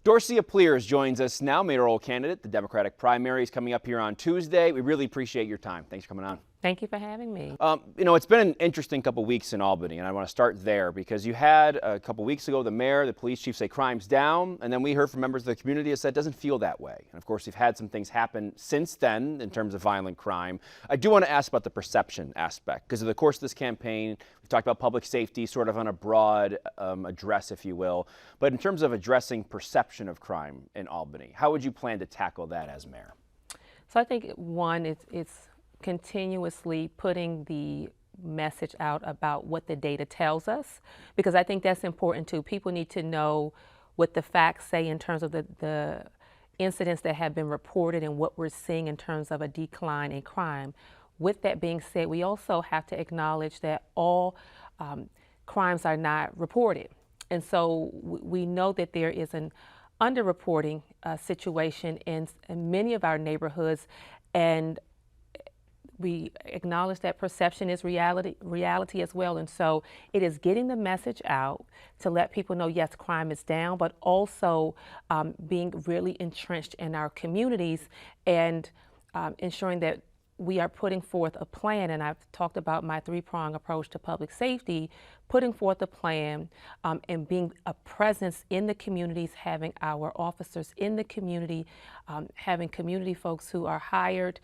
Dorcey Applyrs joins us now, mayoral candidate. The Democratic primary is coming up here on Tuesday. We really appreciate your time. Thanks for coming on. Thank you for having me. It's been an interesting couple weeks in Albany, and I want to start there because you had a couple weeks ago the mayor, the police chief say crime's down, and then we heard from members of the community that said it doesn't feel that way. And of course, we've had some things happen since then in terms of violent crime. I do want to ask about the perception aspect because of the course of this campaign, we've talked about public safety sort of on a broad address, if you will. But in terms of addressing perception of crime in Albany, how would you plan to tackle that as mayor? So I think one, it's continuously putting the message out about what the data tells us, because I think that's important too. People need to know what the facts say in terms of the incidents that have been reported and what we're seeing in terms of a decline in crime. With that being said, we also have to acknowledge that all crimes are not reported. And so we know that there is an underreporting situation in many of our neighborhoods, and we acknowledge that perception is reality as well. And so it is getting the message out to let people know, yes, crime is down, but also being really entrenched in our communities and ensuring that we are putting forth a plan. And I've talked about my three-pronged approach to public safety, putting forth a plan and being a presence in the communities, having our officers in the community, having community folks who are hired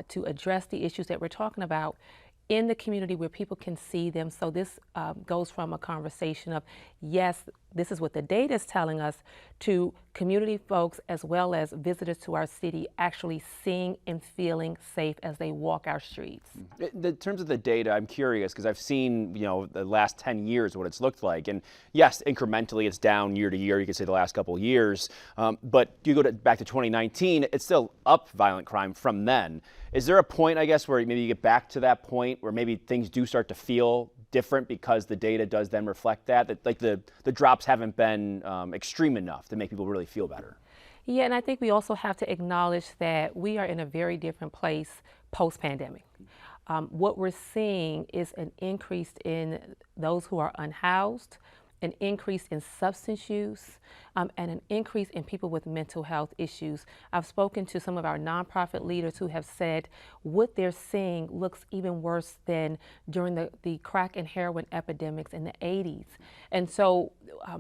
to address the issues that we're talking about in the community where people can see them. So this goes from a conversation of, yes, this is what the data is telling us, to community folks as well as visitors to our city actually seeing and feeling safe as they walk our streets. In terms of the data, I'm curious because I've seen, the last 10 years what it's looked like. And yes, incrementally it's down year to year. You could say the last couple of years. But you go back to 2019, it's still up violent crime from then. Is there a point, I guess, where maybe you get back to that point where maybe things do start to feel different because the data does then reflect that like the drops haven't been extreme enough to make people really feel better? Yeah, and I think we also have to acknowledge that we are in a very different place post-pandemic. What we're seeing is an increase in those who are unhoused, an increase in substance use, and an increase in people with mental health issues. I've spoken to some of our nonprofit leaders who have said what they're seeing looks even worse than during the crack and heroin epidemics in the 80s. And so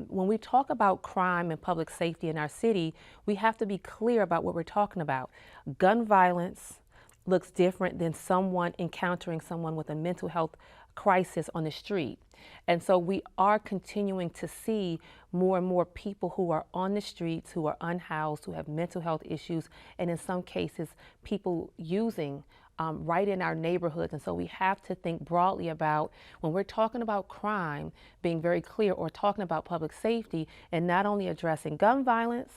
when we talk about crime and public safety in our city, we have to be clear about what we're talking about. Gun violence looks different than someone encountering someone with a mental health crisis on the street. And so we are continuing to see more and more people who are on the streets, who are unhoused, who have mental health issues, and in some cases, people using right in our neighborhoods. And so we have to think broadly about, when we're talking about crime, being very clear, or talking about public safety, and not only addressing gun violence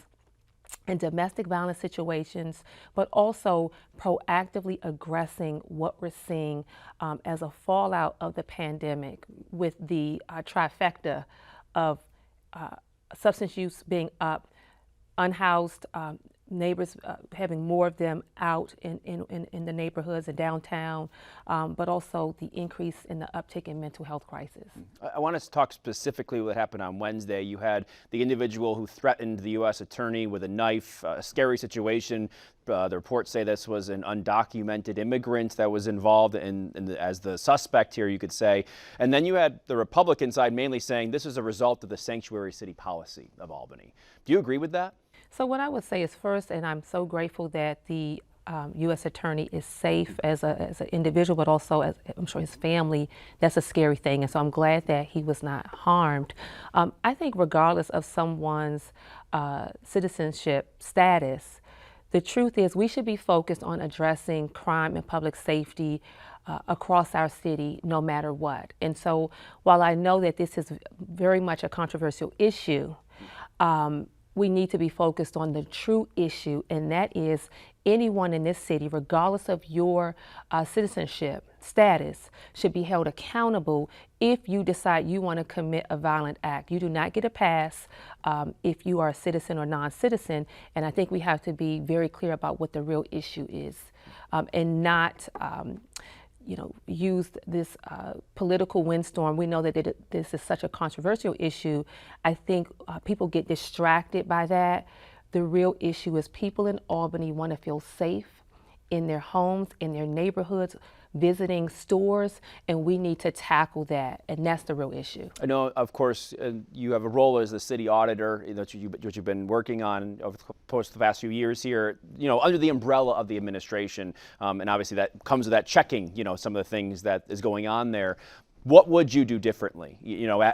and domestic violence situations, but also proactively addressing what we're seeing as a fallout of the pandemic, with the trifecta of substance use being up, unhoused neighbors, having more of them out in the neighborhoods and downtown, but also the increase in the uptick in mental health crisis. I want to talk specifically what happened on Wednesday. You had the individual who threatened the U.S. attorney with a knife, a scary situation. The reports say this was an undocumented immigrant that was involved as the suspect here, you could say. And then you had the Republican side mainly saying this is a result of the sanctuary city policy of Albany. Do you agree with that? So what I would say is, first, and I'm so grateful that the U.S. attorney is safe as an individual, but also as I'm sure his family. That's a scary thing, and so I'm glad that he was not harmed. I think regardless of someone's citizenship status, the truth is we should be focused on addressing crime and public safety across our city, no matter what. And so while I know that this is very much a controversial issue, we need to be focused on the true issue, and that is anyone in this city, regardless of your citizenship status, should be held accountable if you decide you want to commit a violent act. You do not get a pass if you are a citizen or non-citizen, and I think we have to be very clear about what the real issue is, and not used this political windstorm. We know that this is such a controversial issue. I think people get distracted by that. The real issue is people in Albany want to feel safe in their homes, in their neighborhoods, visiting stores, and we need to tackle that, and that's the real issue. I know, of course, you have a role as the city auditor that you've been working on over the past few years here, under the umbrella of the administration, and obviously that comes with that checking, some of the things that is going on there. What would you do differently,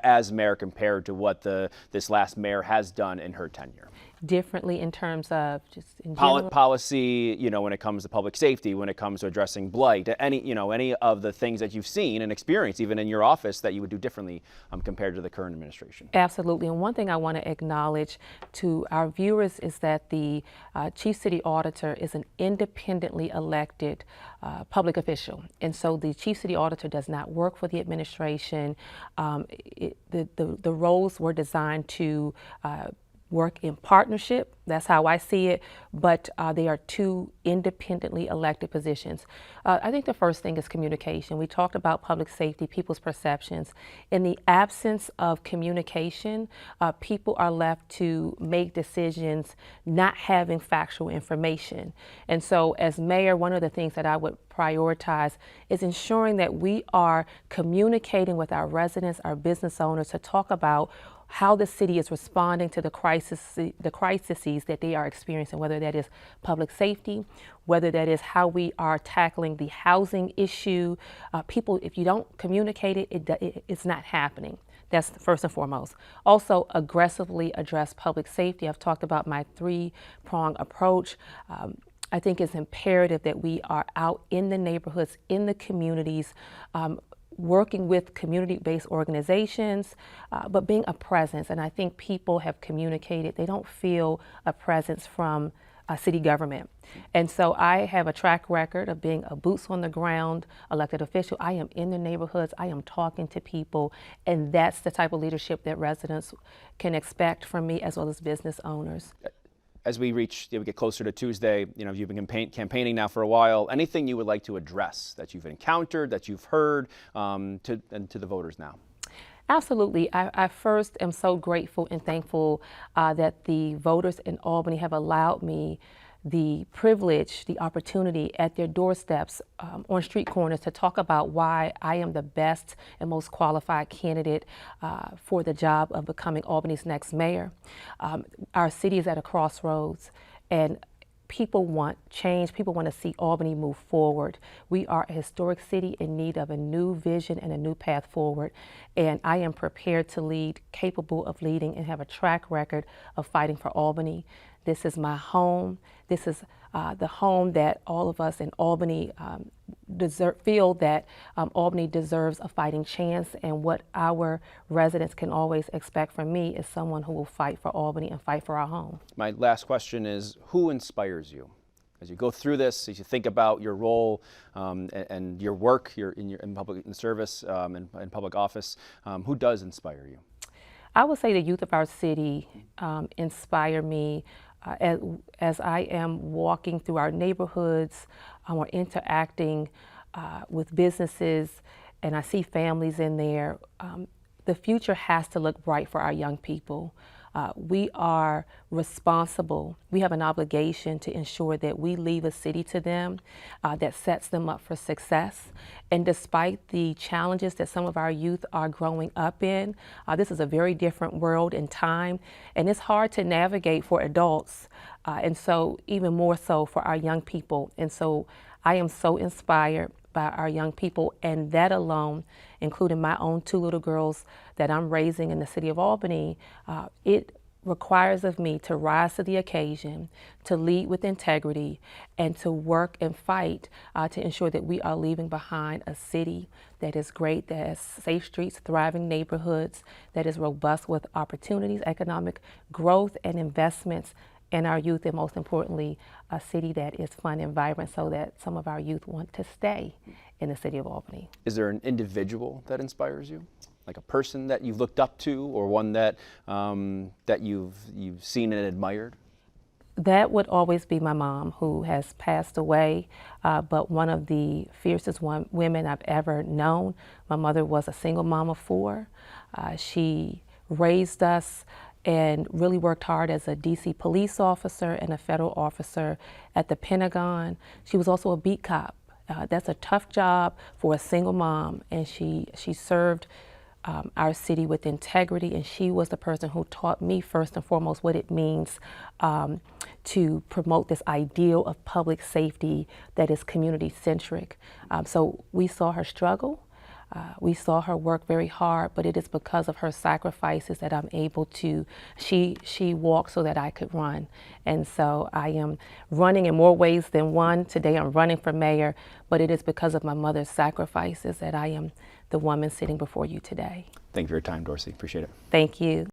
as mayor compared to what this last mayor has done in her tenure? Differently in terms of just in general? Policy, when it comes to public safety, when it comes to addressing blight, any of the things that you've seen and experienced even in your office that you would do differently compared to the current administration. Absolutely. And one thing I want to acknowledge to our viewers is that the Chief City Auditor is an independently elected public official. And so the Chief City Auditor does not work for the administration. The roles were designed to work in partnership. That's how I see it, but they are two independently elected positions. I think the first thing is communication. We talked about public safety, people's perceptions. In the absence of communication, people are left to make decisions not having factual information. And so as mayor, one of the things that I would prioritize is ensuring that we are communicating with our residents, our business owners, to talk about how the city is responding to the crises that they are experiencing, whether that is public safety, whether that is how we are tackling the housing issue. People, if you don't communicate it, it's not happening. That's first and foremost. Also, aggressively address public safety. I've talked about my three-prong approach. I think it's imperative that we are out in the neighborhoods, in the communities, working with community-based organizations, but being a presence. And I think people have communicated, they don't feel a presence from city government. And so I have a track record of being a boots on the ground elected official. I am in the neighborhoods, I am talking to people, and that's the type of leadership that residents can expect from me as well as business owners. As we get closer to Tuesday, you've been campaigning now for a while. Anything you would like to address that you've encountered, that you've heard, to the voters now? Absolutely. I first am so grateful and thankful that the voters in Albany have allowed me the privilege, the opportunity at their doorsteps on street corners to talk about why I am the best and most qualified candidate for the job of becoming Albany's next mayor. Our city is at a crossroads, and people want change. People want to see Albany move forward. We are a historic city in need of a new vision and a new path forward. And I am prepared to lead, capable of leading, and have a track record of fighting for Albany. This is my home. This is the home that all of us in Albany feel that Albany deserves a fighting chance, and what our residents can always expect from me is someone who will fight for Albany and fight for our home. My last question is, who inspires you? As you go through this, as you think about your role and your work in public service and public office, who does inspire you? I would say the youth of our city inspire me as I am walking through our neighborhoods or interacting with businesses, and I see families in there. The future has to look bright for our young people. We are responsible. We have an obligation to ensure that we leave a city to them that sets them up for success. And despite the challenges that some of our youth are growing up in, this is a very different world and time, and it's hard to navigate for adults, and so even more so for our young people. And so I am so inspired by our young people, and that alone, including my own two little girls that I'm raising in the city of Albany, it requires of me to rise to the occasion, to lead with integrity, and to work and fight to ensure that we are leaving behind a city that is great, that has safe streets, thriving neighborhoods, that is robust with opportunities, economic growth, and investments in our youth, and most importantly, a city that is fun and vibrant so that some of our youth want to stay in the city of Albany. Is there an individual that inspires you? Like a person that you've looked up to, or one that that you've seen and admired? That would always be my mom, who has passed away, but one of the fiercest women I've ever known. My mother was a single mom of 4. She raised us and really worked hard as a DC police officer and a federal officer at the Pentagon. She was also a beat cop. That's a tough job for a single mom, and she served our city with integrity, and she was the person who taught me first and foremost what it means to promote this ideal of public safety that is community-centric. So we saw her struggle. We saw her work very hard, but it is because of her sacrifices that I'm able to, she walked so that I could run. And so I am running in more ways than one. Today I'm running for mayor, but it is because of my mother's sacrifices that I am the woman sitting before you today. Thank you for your time, Dorcey. Appreciate it. Thank you.